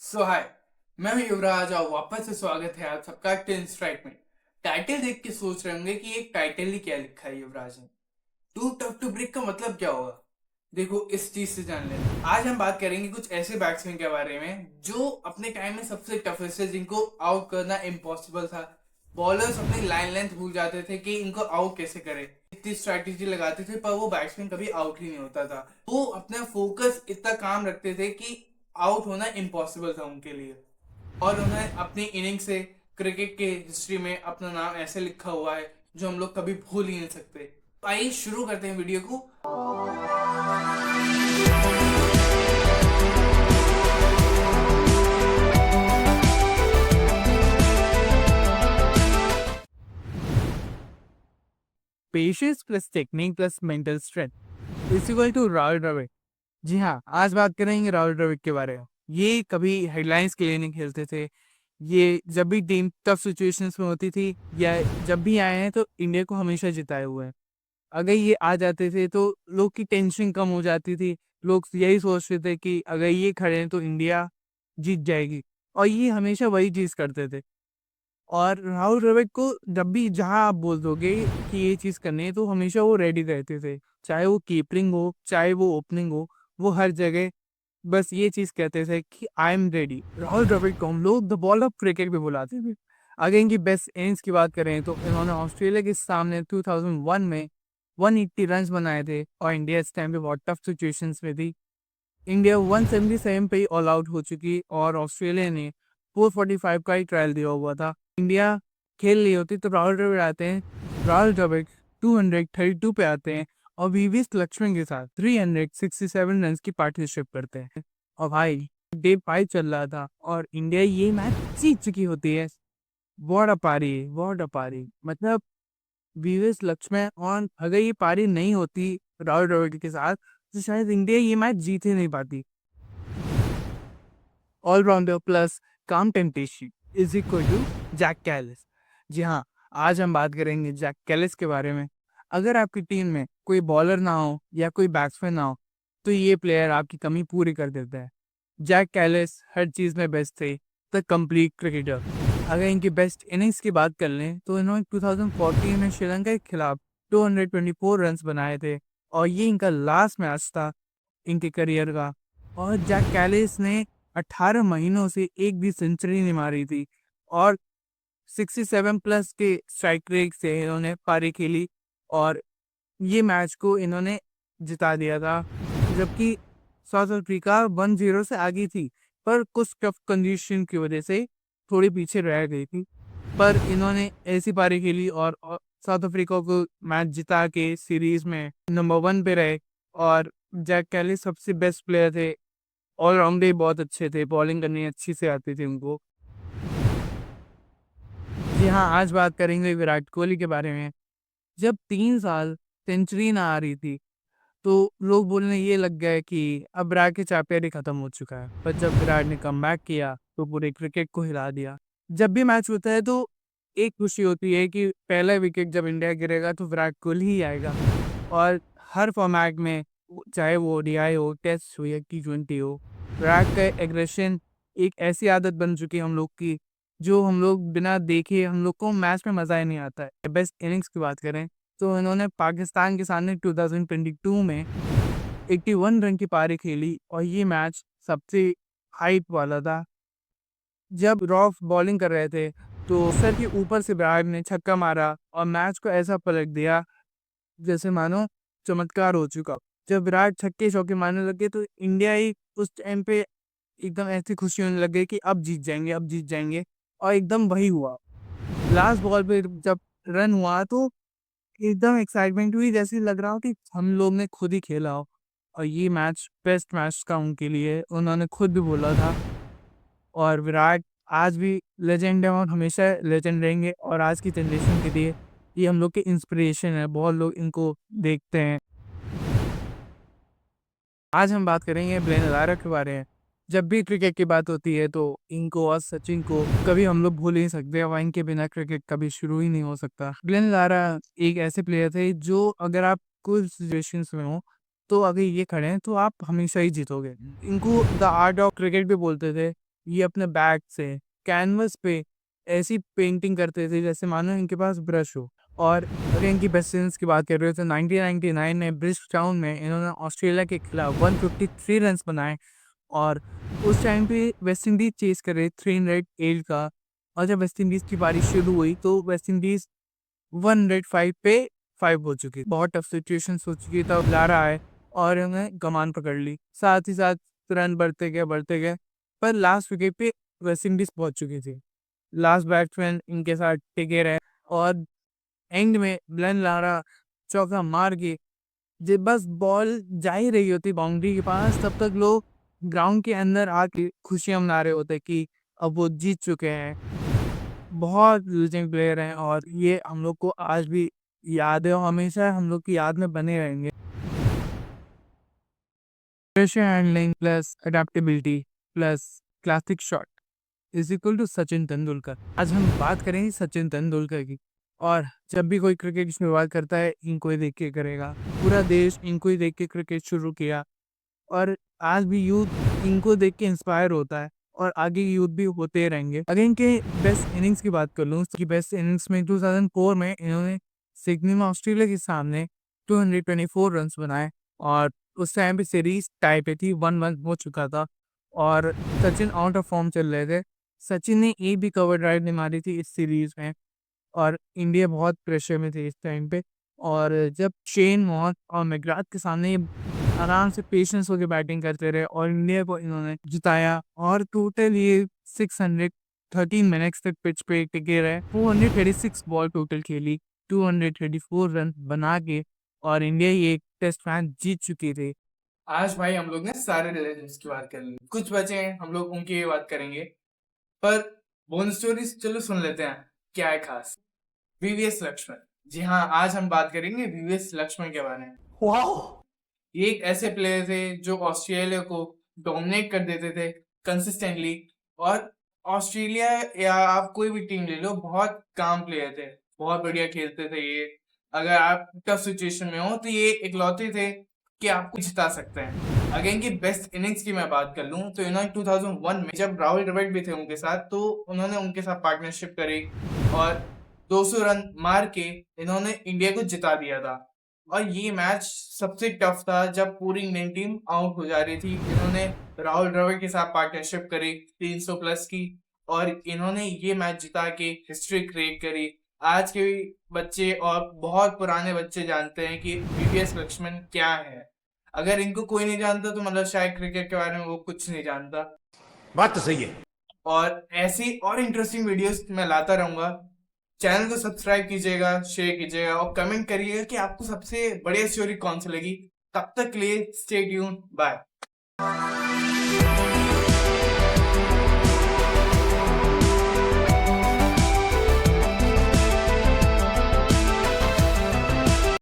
हाय, मैं हूं युवराज और वापस से स्वागत है आप सबका टेन स्ट्राइक में। टाइटल देख के सोच रहे होंगे कि एक टाइटल ही क्या लिखा है युवराज ने। टू टफ टू ब्रेक का मतलब क्या होगा? देखो, इस चीज से जान लेना। आज हम बात करेंगे कुछ ऐसे बैट्समैन के बारे में जो अपने टाइम में सबसे टफेस्ट है, जिनको आउट करना इम्पॉसिबल था। बॉलर्स अपनी लाइन लेंथ भूल जाते थे कि इनको आउट कैसे करें, इतनी स्ट्रैटेजी लगाते थे, पर वो बैट्समैन कभी आउट ही नहीं होता था। वो अपना फोकस इतना काम रखते थे कि आउट होना इम्पॉसिबल था उनके लिए। और उन्हें अपनी इनिंग से क्रिकेट के हिस्ट्री में अपना नाम ऐसे लिखा हुआ है जो हम लोग कभी भूल ही नहीं सकते। तो आइए शुरू करते हैं वीडियो को। Patience plus technique plus mental strength is equal to Rahul Dravid. जी हाँ, आज बात करेंगे राहुल द्रविड़ के बारे में। ये कभी हेडलाइंस के लिए नहीं खेलते थे। ये जब भी टीम टफ सिचुएशंस में होती थी या जब भी आए हैं तो इंडिया को हमेशा जिताए हुए हैं। अगर ये आ जाते थे तो लोग की टेंशन कम हो जाती थी। लोग यही सोचते थे कि अगर ये खड़े हैं तो इंडिया जीत जाएगी, और ये हमेशा वही चीज़ करते थे। और राहुल द्रविड़ को जब भी जहाँ आप बोल दोगे कि ये चीज़ करनी है तो हमेशा वो रेडी रहते थे। चाहे वो कीपिंग हो, चाहे वो ओपनिंग हो, वो हर जगह बस ये चीज़ कहते थे कि I am ready. Rahul Dravid को हम लोग द बॉल ऑफ क्रिकेट भी बुलाते थे। अगर इनकी बेस्ट इनिंग्स की बात करें तो इन्होंने ऑस्ट्रेलिया के सामने 2001 में 180 रन्स बनाए थे, और इंडिया इस टाइम पे बहुत टफ सिचुएशंस में थी। इंडिया 177 पे ही ऑल आउट हो चुकी और ऑस्ट्रेलिया ने 445 का ही ट्रायल दिया हुआ था। इंडिया खेल रही होती तो राहुल द्रविड़ आते हैं। राहुल द्रविड़ 232 पे आते हैं और वीवी लक्ष्मण के साथ 367 रन की पार्टनरशिप करते हैं। और भाई डे 5 चल रहा था और इंडिया ये मैच जीत चुकी होती है। व्हाट अ पारी, मतलब वीवी लक्ष्मण। और अगर ये पारी नहीं होती राहुल द्रविड़ के साथ तो शायद इंडिया ये मैच जीत ही नहीं पाती। Allrounder plus calm temptation is equal to Jacques Kallis. जी हाँ, आज हम बात करेंगे जैक कैलिस के बारे में। अगर आपकी टीम में कोई बॉलर ना हो या कोई बैट्समैन ना हो तो ये प्लेयर आपकी कमी पूरी कर देता है। जैक कैलिस हर चीज़ में बेस्ट थे, द कंप्लीट क्रिकेटर। अगर इनकी बेस्ट इनिंग्स की बात कर लें तो इन्होंने 2014 में श्रीलंका के खिलाफ 224 रन्स बनाए थे, और ये इनका लास्ट मैच था इनके करियर का। और जैक कैलिस ने 18 महीनों से एक भी सेंचुरी नहीं मारी थी, और 67 प्लस के स्ट्राइक रेट से इन्होंने पारी खेली, और ये मैच को इन्होंने जिता दिया था। जबकि साउथ अफ्रीका 1-0 से आगे थी, पर कुछ टफ कंडीशन की वजह से थोड़ी पीछे रह गई थी। पर इन्होंने ऐसी पारी खेली और साउथ अफ्रीका को मैच जिता के सीरीज में नंबर 1 पे रहे। और जैक कैलिस सबसे बेस्ट प्लेयर थे, ऑलराउंडर ही बहुत अच्छे थे, बॉलिंग करनी अच्छी से आती थी उनको। जी हाँ, आज बात करेंगे विराट कोहली के बारे में। जब 3 साल सेंचुरी ना आ रही थी तो लोग बोलने ये लग गए कि अब विराट की चैप्टर ही खत्म हो चुका है। पर जब विराट ने कमबैक किया तो पूरे क्रिकेट को हिला दिया। जब भी मैच होता है तो एक खुशी होती है कि पहला विकेट जब इंडिया गिरेगा तो विराट कोहली ही आएगा। और हर फॉर्मेट में चाहे वो ओडीआई हो, टेस्ट हो या टी20 हो, विराट का एग्रेशन एक ऐसी आदत बन चुकी है हम लोग की, जो हम लोग बिना देखे हम लोग को मैच में मज़ा ही नहीं आता है। बेस्ट इनिंग्स की बात करें तो इन्होंने पाकिस्तान के सामने 2022 में 81 रन की पारी खेली, और ये मैच सबसे हाइप वाला था। जब रॉफ बॉलिंग कर रहे थे तो सर के ऊपर से विराट ने छक्का मारा और मैच को ऐसा पलट दिया जैसे मानो चमत्कार हो चुका। जब विराट छक्के चौके मारने लगे तो इंडिया ही उस टाइम पे एकदम ऐसी खुशी होने लग गई कि अब जीत जाएंगे, अब जीत जाएंगे। और एकदम वही हुआ। लास्ट बॉल पे जब रन हुआ तो एकदम एक्साइटमेंट हुई, जैसे लग रहा हो कि हम लोग ने खुद ही खेला हो। और ये मैच बेस्ट मैच था उनके लिए, उन्होंने खुद भी बोला था। और विराट आज भी लेजेंड है और हमेशा लेजेंड रहेंगे, और आज की जनरेशन के लिए ये हम लोग के इंस्पिरेशन है। बहुत लोग इनको देखते हैं। आज हम बात करेंगे ब्लेन लारा के बारे में। जब भी क्रिकेट की बात होती है तो इनको और सचिन को कभी हम लोग भूल नहीं सकते, और इनके बिना क्रिकेट कभी शुरू ही नहीं हो सकता। ब्लेन लारा एक ऐसे प्लेयर थे जो अगर आप कुछ सिचुएशंस में हो तो अगर ये खड़े हैं तो आप हमेशा ही जीतोगे। इनको द आर्ट ऑफ क्रिकेट भी बोलते थे। ये अपने बैग से कैनवस पे ऐसी पेंटिंग करते थे जैसे मानो इनके पास ब्रश हो। और अगर इनकी बेस्ट इनिंग्स की बात कर रहे हो तो 1999 में ब्रिजटाउन में इन्होंने ऑस्ट्रेलिया के खिलाफ 153 रन्स बनाए। और उस टाइम पे वेस्ट इंडीज चेस कर रहे 308 का। और जब वेस्ट इंडीज की बारिश शुरू हुई तो वेस्ट इंडीज 105 पे 5 हो चुकी, बहुत टफ सिचुएशन हो चुकी, तब लारा आए और उन्हें कमान पकड़ ली। साथ ही साथ रन बढ़ते गए पर लास्ट विकेट पे वेस्ट इंडीज पहुंच चुकी थी। लास्ट बैट्समैन इनके साथ टिके रहे और एंड में ब्लेन लारा चौका मार के जब बस बॉल जा ही रही होती बाउंड्री के पास, तब तक लोग ग्राउंड के अंदर आके खुशियां मना रहे होते कि अब वो जीत चुके हैं। बहुत लूजिंग प्लेयर हैं और ये हम लोग को आज भी याद है और हमेशा हम लोग की याद में बने रहेंगे। Pressure handling plus adaptability plus classic shot is equal to Sachin Tendulkar. आज हम बात करेंगे सचिन तेंदुलकर की। और जब भी कोई क्रिकेट की शुरुआत करता है इनको ही देख के करेगा, पूरा देश इनको ही देख के क्रिकेट शुरू किया और आज भी यूथ इनको देख के इंस्पायर होता है और आगे यूथ भी होते रहेंगे। अगर इनके बेस्ट इनिंग्स की बात कर लूँ तो बेस्ट इनिंग्स में 2004 में इन्होंने सिडनी में ऑस्ट्रेलिया के सामने 224 रन्स बनाए और उस टाइम पे सीरीज टाई पे थी, 1-1 हो चुका था और सचिन आउट ऑफ फॉर्म चल रहे थे। सचिन ने एक भी कवर ड्राइव नहीं मारी थी इस सीरीज में और इंडिया बहुत प्रेशर में थी इस टाइम पे। और जब शेन वॉर्न और मैकग्राथ के सामने ये आराम से पेशेंस होकर बैटिंग करते रहे और इंडिया को इन्होंने जिताया और टोटल ये 613 मिनट्स तक पिच पे टिके रहे। 436 बॉल टोटल खेली, 234 रन बना के और इंडिया ये टेस्ट मैच जीत चुकी थी। आज भाई हम लोग ने सारे रिलेशंस की बात कर ली, कुछ बचे हैं हम लोग उनकी भी बात करेंगे। पर बोन स्टोरीज चलो सुन लेते हैं क्या है खास। वीवीएस लक्ष्मण, जी हाँ, आज हम बात करेंगे वीवीएस लक्ष्मण के बारे में। ये एक ऐसे प्लेयर थे जो ऑस्ट्रेलिया को डोमिनेट कर देते थे कंसिस्टेंटली। और ऑस्ट्रेलिया या आप कोई भी टीम ले लो, बहुत काम प्लेयर थे, बहुत बढ़िया खेलते थे ये। अगर आप टफ सिचुएशन में हो तो ये इकलौते थे कि आपको जिता सकते हैं। अगर इनकी बेस्ट इनिंग्स की मैं बात कर लूं तो इन्होंने 2001 में जब राहुल द्रविड़ भी थे उनके साथ, तो उन्होंने उनके साथ पार्टनरशिप करी और 200 रन मार के इन्होंने इंडिया को जिता दिया था। और ये मैच सबसे टफ था जब पूरी इंडियन टीम आउट हो जा रही थी। इन्होंने राहुल द्रविड़ के साथ पार्टनरशिप करी 300 प्लस की और इन्होंने ये मैच जिता के हिस्ट्री क्रिएट करी। आज के बच्चे और बहुत पुराने बच्चे जानते हैं कि वीवीएस लक्ष्मण क्या है। अगर इनको कोई नहीं जानता तो मतलब शायद क्रिकेट के बारे में वो कुछ नहीं जानता। बात तो सही है। और ऐसी और इंटरेस्टिंग वीडियोस मैं लाता रहूंगा। चैनल को सब्सक्राइब कीजिएगा, शेयर कीजिएगा और कमेंट करिएगा कि आपको सबसे बढ़िया स्टोरी कौन सी लगी। तब तक के लिए स्टे ट्यून्ड, बाय।